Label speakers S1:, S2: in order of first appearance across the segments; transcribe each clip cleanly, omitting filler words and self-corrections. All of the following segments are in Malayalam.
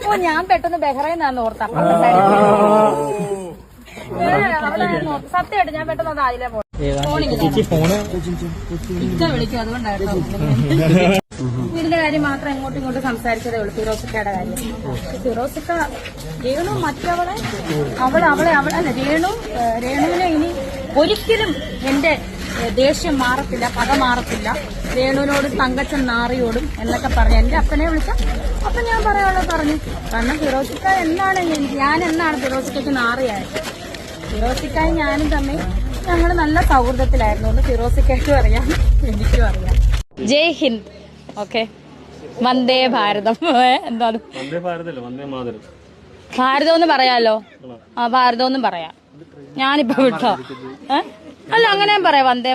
S1: ഓ ഞാൻ പെട്ടെന്ന് ബഹ്റൈനാന്ന് ഓർത്ത സത്യമായിട്ട് ഞാൻ പെട്ടെന്ന് അത് അതിലെ വിളിക്കും അതുകൊണ്ടായിരുന്നു. വീടിന്റെ കാര്യം മാത്രം ഇങ്ങോട്ടും ഇങ്ങോട്ടും സംസാരിച്ചതേ ഉള്ളൂ. ഫിറോസിക്കയുടെ കാര്യം. ഫിറോസിക്ക രേണു മറ്റവളെ അവളെ അല്ല രേണുവിനെ ഇനി ഒരിക്കലും എന്റെ ദേഷ്യം മാറത്തില്ല, പക മാറത്തില്ല. രേണുവിനോട് തങ്കച്ചൻ നാറിയോടും എന്നൊക്കെ പറഞ്ഞു എന്റെ അപ്പനെ വിളിച്ച അപ്പൊ ഞാൻ പറയാനുള്ളത് പറഞ്ഞു. കാരണം ഫിറോസിക്ക എന്നാണ് ഫിറോസിക്കയ്ക്ക് നാറിയായത്. ഫിറോസിക്കായി ഞാനും തമ്മിൽ ഞങ്ങൾ നല്ല സൗഹൃദത്തിലായിരുന്നു. ഒന്ന് ഫിറോസിക്കായിട്ടും അറിയാം, എനിക്കും അറിയാം. ജയ് ഹിന്ദ്. ഓക്കെ, വന്ദേ ഭാരതം. എന്താണ് ഭാരതം എന്ന് പറയാലോ? ആ ഭാരതം എന്നും പറയാം. ഞാനിപ്പോ വിട്ടോ അല്ല അങ്ങനെ പറയാം. വന്ദേ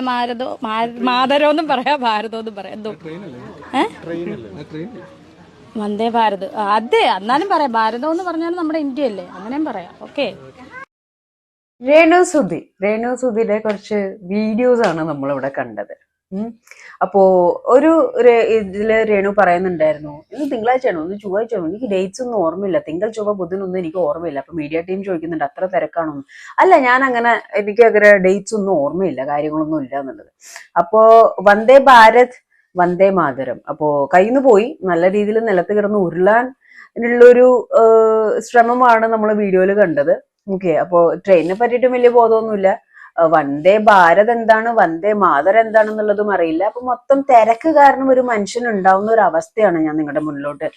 S1: മാതരമെന്നും പറയാം, ഭാരതമെന്നും പറയാം. എന്തോ വന്ദേ ഭാരത് അതെ, എന്നാലും പറയാം. ഭാരതം എന്ന് പറഞ്ഞാലും നമ്മുടെ ഇന്ത്യ അല്ലേ, അങ്ങനെയും പറയാം. ഓക്കെ.
S2: രേണു സുധിയുടെ കുറച്ച് വീഡിയോസ് ആണ് നമ്മളിവിടെ കണ്ടത്. അപ്പോ ഇതില് രേണു പറയുന്നുണ്ടായിരുന്നു, ഇന്ന് തിങ്കളാഴ്ചയാണോ ഒന്ന് ചൊവ്വാഴ്ചയാണോ, എനിക്ക് ഡേറ്റ്സ് ഒന്നും ഓർമ്മയില്ല, തിങ്കൾ ചൊവ്വ ബുധനൊന്നും എനിക്ക് ഓർമ്മയില്ല. അപ്പൊ മീഡിയ ടീം ചോദിക്കുന്നുണ്ട് അത്ര തിരക്കാണോ? അല്ല, എനിക്ക് അങ്ങനെ ഡേറ്റ്സ് ഒന്നും ഓർമ്മയില്ല, കാര്യങ്ങളൊന്നും ഇല്ല എന്നുള്ളത്. അപ്പോ വന്ദേ ഭാരത് വന്ദേ മാതരം അപ്പോ കയ്യിന്ന് പോയി, നല്ല രീതിയിൽ നിലത്ത് കിടന്ന് ഉരുളാൻ ഉള്ളൊരു ശ്രമമാണ് നമ്മൾ വീഡിയോയിൽ കണ്ടത്. ഓക്കെ. അപ്പോ ട്രെയിനിനെ പറ്റിയിട്ടും വലിയ ബോധമൊന്നുമില്ല. വന്ദേ ഭാരത് എന്താണ്, വന്ദേ മാതരം എന്താണെന്നുള്ളതും അറിയില്ല. അപ്പൊ മൊത്തം തിരക്ക് കാരണം ഒരു മനുഷ്യൻ ഉണ്ടാവുന്ന ഒരു അവസ്ഥയാണ് ഞാൻ നിങ്ങളുടെ മുന്നിലോട്ട്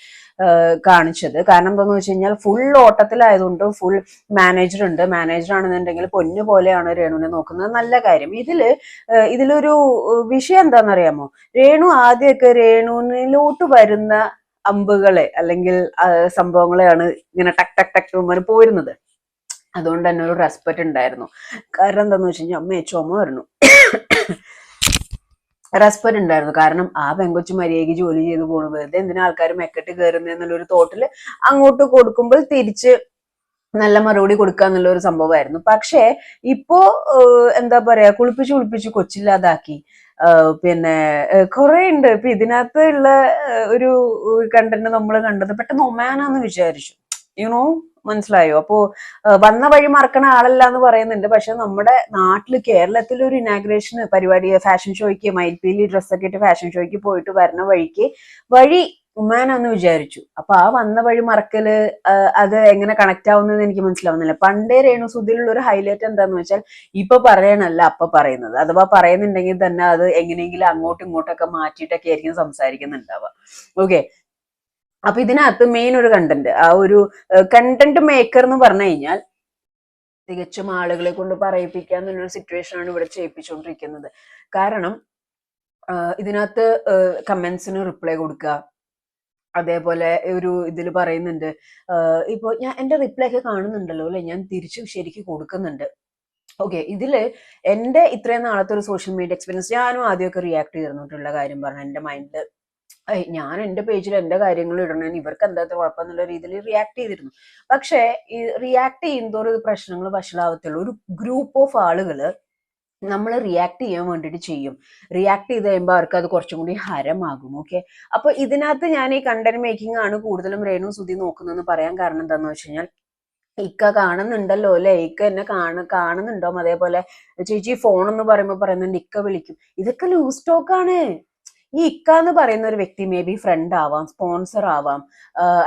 S2: കാണിച്ചത്. കാരണം എന്താന്ന് വെച്ച് കഴിഞ്ഞാൽ ഫുൾ ഓട്ടത്തിലായതുകൊണ്ട് ഫുൾ മാനേജർ ഉണ്ട്. മാനേജർ ആണെന്നുണ്ടെങ്കിൽ പൊന്നു പോലെയാണ് രേണുവിനെ നോക്കുന്നത്. നല്ല കാര്യം. ഇതിലൊരു വിഷയം എന്താണെന്നറിയാമോ? രേണു ആദ്യമൊക്കെ രേണുവിലോട്ട് വരുന്ന അമ്പുകളെ അല്ലെങ്കിൽ സംഭവങ്ങളെയാണ് ഇങ്ങനെ ടക്ക് ടക്ക് ടക്ക് പോയിരുന്നത്. അതുകൊണ്ട് തന്നെ ഒരു റെസ്പെക്ട് ഉണ്ടായിരുന്നു. കാരണം എന്താന്ന് വെച്ച് കഴിഞ്ഞാൽ അമ്മയെ ചുമ വരുന്നു. റെസ്പെക്ട് ഉണ്ടായിരുന്നു. കാരണം ആ പെങ്കൊച്ചു മര്യാദയ്ക്ക് ജോലി ചെയ്ത് പോണു, വെറുതെ എന്തിനാ ആൾക്കാർ മെക്കെട്ട് കയറുന്നത് എന്നുള്ളൊരു തോട്ടില് അങ്ങോട്ട് കൊടുക്കുമ്പോൾ തിരിച്ച് നല്ല മറുപടി കൊടുക്കുക എന്നുള്ള ഒരു സംഭവമായിരുന്നു. പക്ഷേ ഇപ്പോ എന്താ പറയാ, കുളിപ്പിച്ച് കൊച്ചില്ലാതാക്കി. പിന്നെ കുറെ ഉണ്ട്. ഇപ്പൊ ഇതിനകത്ത് ഉള്ള ഒരു കണ്ടന്റ് നമ്മൾ കണ്ടത് പെട്ടെന്ന് ഒമാനാന്ന് വിചാരിച്ചു. മനസ്സിലായോ? അപ്പോ വന്ന വഴി മറക്കണ ആളല്ല എന്ന് പറയുന്നുണ്ട്. പക്ഷെ നമ്മുടെ നാട്ടില് കേരളത്തിൽ ഒരു ഇനാഗ്രേഷൻ പരിപാടി ഫാഷൻ ഷോയ്ക്ക് മയിൽപ്പീലി ഡ്രസ്സൊക്കെ ഇട്ട് ഫാഷൻ ഷോയ്ക്ക് പോയിട്ട് വരുന്ന വഴി ഉമ്മാനാന്ന് വിചാരിച്ചു. അപ്പൊ ആ വന്ന വഴി മറക്കല് അത് എങ്ങനെ കണക്ട് ആവുന്നതെന്ന് എനിക്ക് മനസ്സിലാവുന്നില്ല. പണ്ടേ രേണു സുധിയിലുള്ള ഒരു ഹൈലൈറ്റ് എന്താന്ന് വെച്ചാൽ ഇപ്പൊ പറയണല്ല അപ്പൊ പറയുന്നത്. അഥവാ പറയുന്നുണ്ടെങ്കിൽ തന്നെ അത് എങ്ങനെയെങ്കിലും അങ്ങോട്ടും ഇങ്ങോട്ടൊക്കെ മാറ്റിയിട്ടൊക്കെ ആയിരിക്കും സംസാരിക്കുന്നുണ്ടാവുക. ഓക്കെ. അപ്പൊ ഇതിനകത്ത് മെയിൻ ഒരു കണ്ടന്റ്, ആ ഒരു കണ്ടന്റ് മേക്കർ എന്ന് പറഞ്ഞു കഴിഞ്ഞാൽ തികച്ചും ആളുകളെ കൊണ്ട് പറയിപ്പിക്കുക എന്നുള്ളൊരു സിറ്റുവേഷൻ ആണ് ഇവിടെ ചെയ്യിപ്പിച്ചുകൊണ്ടിരിക്കുന്നത്. കാരണം ഇതിനകത്ത് കമന്റ്സിന് റിപ്ലൈ കൊടുക്കുക, അതേപോലെ ഒരു ഇതിൽ പറയുന്നുണ്ട് ഇപ്പൊ എന്റെ റിപ്ലൈ ഒക്കെ കാണുന്നുണ്ടല്ലോ അല്ലെ, ഞാൻ തിരിച്ചു ശരിക്കും കൊടുക്കുന്നുണ്ട്. ഓക്കെ. ഇതില് എന്റെ ഇത്രയും നാളത്തെ ഒരു സോഷ്യൽ മീഡിയ എക്സ്പീരിയൻസ്, ഞാനും ആദ്യമൊക്കെ റിയാക്ട് ചെയ്തിരുന്നിട്ടുള്ള കാര്യം പറഞ്ഞു എന്റെ മൈൻഡില് ഞാൻ എന്റെ പേജിൽ എന്റെ കാര്യങ്ങൾ ഇടണേന് ഇവർക്ക് എന്താ കുഴപ്പമെന്നുള്ള രീതിയിൽ റിയാക്ട് ചെയ്തിരുന്നു. പക്ഷേ ഈ റിയാക്ട് ചെയ്യുന്നതോറും ഇത് പ്രശ്നങ്ങൾ വഷളാവത്തുള്ളൂ. ഒരു ഗ്രൂപ്പ് ഓഫ് ആളുകള് നമ്മൾ റിയാക്ട് ചെയ്യാൻ വേണ്ടിയിട്ട് ചെയ്യും. റിയാക്ട് ചെയ്ത് കഴിയുമ്പോൾ അവർക്ക് അത് കുറച്ചും കൂടി ഹരമാകും. ഓക്കെ. അപ്പൊ ഇതിനകത്ത് ഞാൻ ഈ കണ്ടന്റ് മേക്കിംഗ് ആണ് കൂടുതലും രേണു സുധി നോക്കുന്നതെന്ന് പറയാൻ കാരണം എന്താന്ന് വെച്ച് കഴിഞ്ഞാൽ, ഇക്ക കാണുന്നുണ്ടല്ലോ അല്ലെ, ഇക്ക എന്നെ കാണുന്നുണ്ടോ, അതേപോലെ ചേച്ചി ഫോൺ എന്ന് പറയുന്നുണ്ട് ഇക്ക വിളിക്കും. ഇതൊക്കെ ലൂസ് ടോക്ക് ആണ്. ഈ ഇക്ക എന്ന് പറയുന്ന ഒരു വ്യക്തി മേ ബി ഫ്രണ്ട് ആവാം, സ്പോൺസർ ആവാം,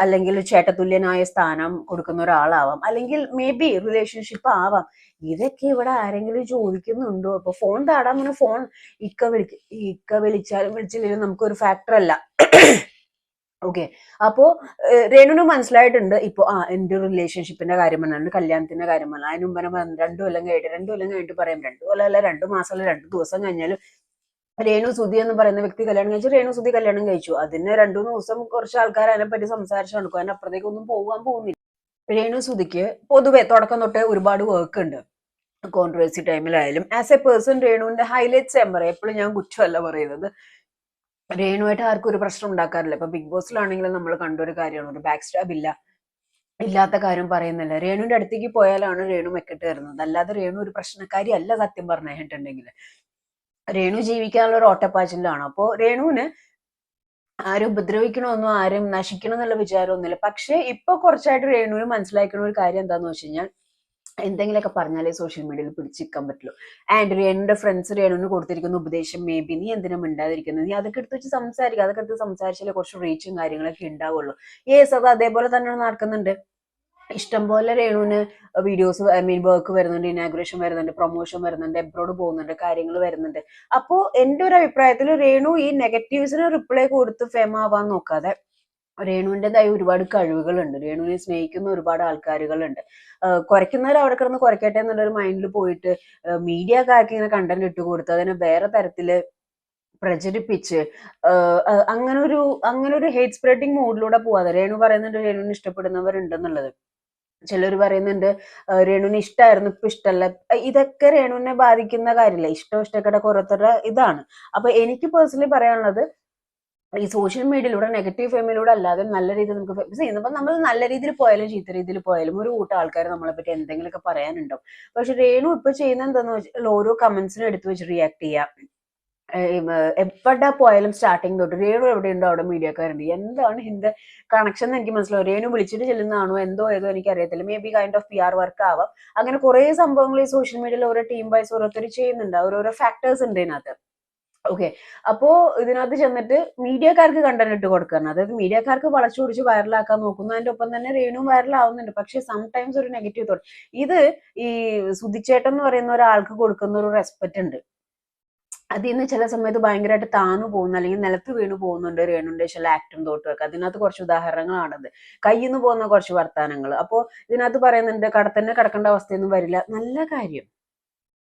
S2: അല്ലെങ്കിൽ ചേട്ടതുല്യനായ സ്ഥാനം കൊടുക്കുന്ന ഒരാളാവാം, അല്ലെങ്കിൽ മേ ബി റിലേഷൻഷിപ്പ് ആവാം. ഇതൊക്കെ ഇവിടെ ആരെങ്കിലും ചോദിക്കുന്നുണ്ടോ? അപ്പൊ ഫോൺ താടാൻ പറഞ്ഞ ഫോൺ ഇക്ക വിളിക്കും. ഈ ഇക്ക വിളിച്ചാലും വിളിച്ചില്ലെങ്കിലും നമുക്കൊരു ഫാക്ടർ അല്ല. ഓക്കെ. അപ്പോ രേണുവിന് മനസ്സിലായിട്ടുണ്ട്. ഇപ്പൊ എന്റെ റിലേഷൻഷിപ്പിന്റെ കാര്യം പറഞ്ഞാൽ, കല്യാണത്തിന്റെ കാര്യം പറഞ്ഞാൽ, അതിന് മുമ്പ് 2 കൊല്ലം കഴിഞ്ഞിട്ട് പറയാം, 2 കൊല്ലം അല്ല 2 മാസം അല്ല 2 ദിവസം കഴിഞ്ഞാലും രേണു സുധി എന്ന് പറയുന്ന വ്യക്തി കല്യാണം കഴിച്ചു, രേണു സുധി കല്യാണം കഴിച്ചു. അതിന് 2-3 ദിവസം കുറച്ച് ആൾക്കാർ അതിനെപ്പറ്റി സംസാരിച്ചു നടക്കും, അതിനപ്പുറത്തേക്ക് ഒന്നും പോകാൻ പോകുന്നില്ല. രേണു സുധിക്ക് പൊതുവെ തുടക്കം തൊട്ടേ ഒരുപാട് വർക്ക് ഉണ്ട്. കോൺട്രവേഴ്സി ടൈമിലായാലും ആസ് എ പേഴ്സൺ രേണുവിന്റെ ഹൈലൈറ്റ്സ് ഞാൻ പറയാം. എപ്പോഴും ഞാൻ കുറ്റമല്ല പറയുന്നത്. രേണുവായിട്ട് ആർക്കും ഒരു പ്രശ്നം ഉണ്ടാക്കാറില്ല. ഇപ്പൊ ബിഗ് ബോസിലാണെങ്കിലും നമ്മൾ കണ്ടൊരു കാര്യമാണ്, ഒരു ബാക്ക് സ്റ്റാബ് ഇല്ലാത്ത കാര്യം പറയുന്നില്ല. രേണുവിന്റെ അടുത്തേക്ക് പോയാലാണ് രേണു മെക്കിട്ട് കയറുന്നത്. അല്ലാതെ രേണു ഒരു പ്രശ്നക്കാരി അല്ല സത്യം പറഞ്ഞിട്ടുണ്ടെങ്കിൽ. രേണു ജീവിക്കാനുള്ള ഒരു ഓട്ടപ്പാച്ചിലാണ്. അപ്പോ രേണുവിന് ആരും ഉപദ്രവിക്കണമെന്നോ ആരും നശിക്കണം എന്നുള്ള വിചാരമൊന്നുമില്ല. പക്ഷെ ഇപ്പൊ കുറച്ചായിട്ട് രേണുവിന് മനസ്സിലാക്കുന്ന ഒരു കാര്യം എന്താന്ന് വെച്ച് കഴിഞ്ഞാൽ, എന്തെങ്കിലുമൊക്കെ പറഞ്ഞാലേ സോഷ്യൽ മീഡിയയിൽ പിടിച്ചിരിക്കാൻ പറ്റുള്ളൂ. ആൻഡ് രേണുവിന്റെ ഫ്രണ്ട്സ് രേണുവിന് കൊടുത്തിരിക്കുന്ന ഉപദേശം, മേ ബി നീ എന്തിനാ മിണ്ടാതിരിക്കുന്നത്, നീ അതൊക്കെ എടുത്ത് വെച്ച് സംസാരിക്കുക, അതൊക്കെ എടുത്ത് സംസാരിച്ചാലേ കുറച്ച് റീച്ചും കാര്യങ്ങളൊക്കെ ഉണ്ടാവുള്ളൂ. യേസ്, അത് അതേപോലെ തന്നെ നടക്കുന്നുണ്ട്. ഇഷ്ടംപോലെ രേണുവിന് വീഡിയോസ്, ഐ മീൻ വർക്ക് വരുന്നുണ്ട്, ഇനാഗുറേഷൻ വരുന്നുണ്ട്, പ്രൊമോഷൻ വരുന്നുണ്ട്, എബ്രോഡ് പോകുന്നുണ്ട്, കാര്യങ്ങൾ വരുന്നുണ്ട്. അപ്പോ എന്റെ ഒരു അഭിപ്രായത്തിൽ രേണു ഈ നെഗറ്റീവ്സിന് റിപ്ലൈ കൊടുത്ത് ഫേം ആവാൻ നോക്കാതെ, രേണുവിൻ്റെതായ ഒരുപാട് കഴിവുകളുണ്ട്, രേണുവിനെ സ്നേഹിക്കുന്ന ഒരുപാട് ആൾക്കാരുകളുണ്ട്. കുറയ്ക്കുന്നവർ അവിടെ കിടന്ന് കുറയ്ക്കട്ടെ എന്നുള്ളൊരു മൈൻഡിൽ പോയിട്ട് മീഡിയക്കാർക്ക് ഇങ്ങനെ കണ്ടന്റ് ഇട്ട് കൊടുത്ത് അതിനെ വേറെ തരത്തില് പ്രചരിപ്പിച്ച് അങ്ങനെ ഒരു ഹേറ്റ് സ്പ്രെഡിങ് മൂഡിലൂടെ പോവാതെ, രേണു പറയുന്നുണ്ട് രേണുവിന് ഇഷ്ടപ്പെടുന്നവരുണ്ടെന്നുള്ളത്. ചിലർ പറയുന്നുണ്ട് രേണുവിന് ഇഷ്ടമായിരുന്നു ഇപ്പൊ ഇഷ്ടമല്ല. ഇതൊക്കെ രേണുവിനെ ബാധിക്കുന്ന കാര്യമില്ല. ഇഷ്ടക്കേട ഓരോരുത്തരുടെ ഇതാണ്. അപ്പൊ എനിക്ക് പേഴ്സണലി പറയാനുള്ളത്, ഈ സോഷ്യൽ മീഡിയയിലൂടെ നെഗറ്റീവ് ഫെയിമിലൂടെ അല്ലാതെ നല്ല രീതിയിൽ നമുക്ക് ഫേമസ് ചെയ്യുമ്പോൾ നമ്മൾ നല്ല രീതിയിൽ പോയാലും ചീത്ത രീതിയിൽ പോയാലും ഒരു കൂട്ടം ആൾക്കാർ നമ്മളെ പറ്റി എന്തെങ്കിലുമൊക്കെ പറയാനുണ്ടാവും. പക്ഷെ രേണു ഇപ്പൊ ചെയ്യുന്ന എന്താന്ന് വെച്ചാൽ ഓരോ കമന്റ്സിനും എടുത്ത് വെച്ച് റിയാക്ട് ചെയ്യാം. എവിടെ പോയാലും സ്റ്റാർട്ടിങ് തൊട്ട് രേണു എവിടെയുണ്ടോ അവിടെ മീഡിയക്കാരുണ്ട്. എന്താണ് ഇതിന്റെ കണക്ഷൻ എന്ന് എനിക്ക് മനസ്സിലാവും. രേണു വിളിച്ചിട്ട് ചെല്ലുന്നതാണോ എന്തോ ഏതോ എനിക്ക് അറിയത്തില്ല. May be kind of PR work ആവാം. അങ്ങനെ കുറെ സംഭവങ്ങൾ ഈ സോഷ്യൽ മീഡിയയിൽ ഓരോ ടീം വൈസ് ഓരോരുത്തർ ചെയ്യുന്നുണ്ട്. ഓരോരോ ഫാക്ടേഴ്സ് ഉണ്ട് ഇതിനകത്ത്. ഓക്കെ, അപ്പോ ഇതിനകത്ത് ചെന്നിട്ട് മീഡിയക്കാർക്ക് കണ്ടന്റ് ഇട്ട് കൊടുക്കണം. അതായത് മീഡിയക്കാർക്ക് വളച്ചു പിടിച്ച് വൈറലാക്കാൻ നോക്കുന്നു. അതിന്റെ ഒപ്പം തന്നെ രേണു വൈറലാവുന്നുണ്ട്. പക്ഷെ സംടൈംസ് ഒരു നെഗറ്റീവ് തോട്ട്. ഇത് ഈ സുധിച്ചേട്ടൻ എന്ന് പറയുന്ന ഒരാൾക്ക് കൊടുക്കുന്ന ഒരു റെസ്പെക്ട് ഉണ്ട്. അതിൽ നിന്ന് ചില സമയത്ത് ഭയങ്കരമായിട്ട് താന്നു പോകുന്നു, അല്ലെങ്കിൽ നിലത്ത് വീണു പോകുന്നുണ്ട് രേണുവിന്റെ ചില ആക്ടും തോട്ടും ഒക്കെ. അതിനകത്ത് കുറച്ച് ഉദാഹരണങ്ങളാണത്. കയ്യിൽ നിന്ന് പോകുന്ന കുറച്ച് വർത്താനങ്ങൾ. അപ്പോ ഇതിനകത്ത് പറയുന്നുണ്ട് കടത്തന്നെ കിടക്കേണ്ട അവസ്ഥയൊന്നും വരില്ല. നല്ല കാര്യം.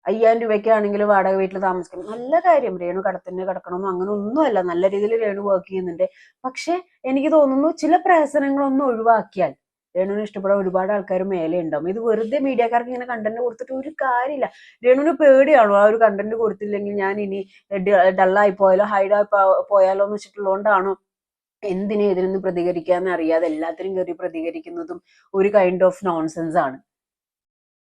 S2: 5000 രൂപയ്ക്കാണെങ്കിൽ വാടക വീട്ടിൽ താമസിക്കണം, നല്ല കാര്യം. രേണു കടത്തന്നെ കിടക്കണമെന്നോ അങ്ങനെ ഒന്നുമല്ല. നല്ല രീതിയിൽ രേണു വർക്ക് ചെയ്യുന്നുണ്ട്. പക്ഷെ എനിക്ക് തോന്നുന്നു ചില പ്രഹസനങ്ങളൊന്നും ഒഴിവാക്കിയാൽ രേണുവിനെ ഇഷ്ടപ്പെടാൻ ഒരുപാട് ആൾക്കാർ മേലെ ഉണ്ടാവും. ഇത് വെറുതെ മീഡിയക്കാർക്ക് ഇങ്ങനെ കണ്ടന്റ് കൊടുത്തിട്ട് ഒരു കാര്യമില്ല. രേണുവിന് പേടിയാണോ ആ ഒരു കണ്ടന്റ് കൊടുത്തില്ലെങ്കിൽ ഞാൻ ഇനി ഡള്ളായി പോയാലോ ഹൈഡായി പോയാലോ എന്ന് വെച്ചിട്ടുള്ളതുകൊണ്ടാണോ എന്തിനും ഇതിനൊന്നും പ്രതികരിക്കാന്ന് അറിയാതെ എല്ലാത്തിനും കയറി പ്രതികരിക്കുന്നതും ഒരു കൈൻഡ് ഓഫ് നോൺസെൻസ് ആണ്.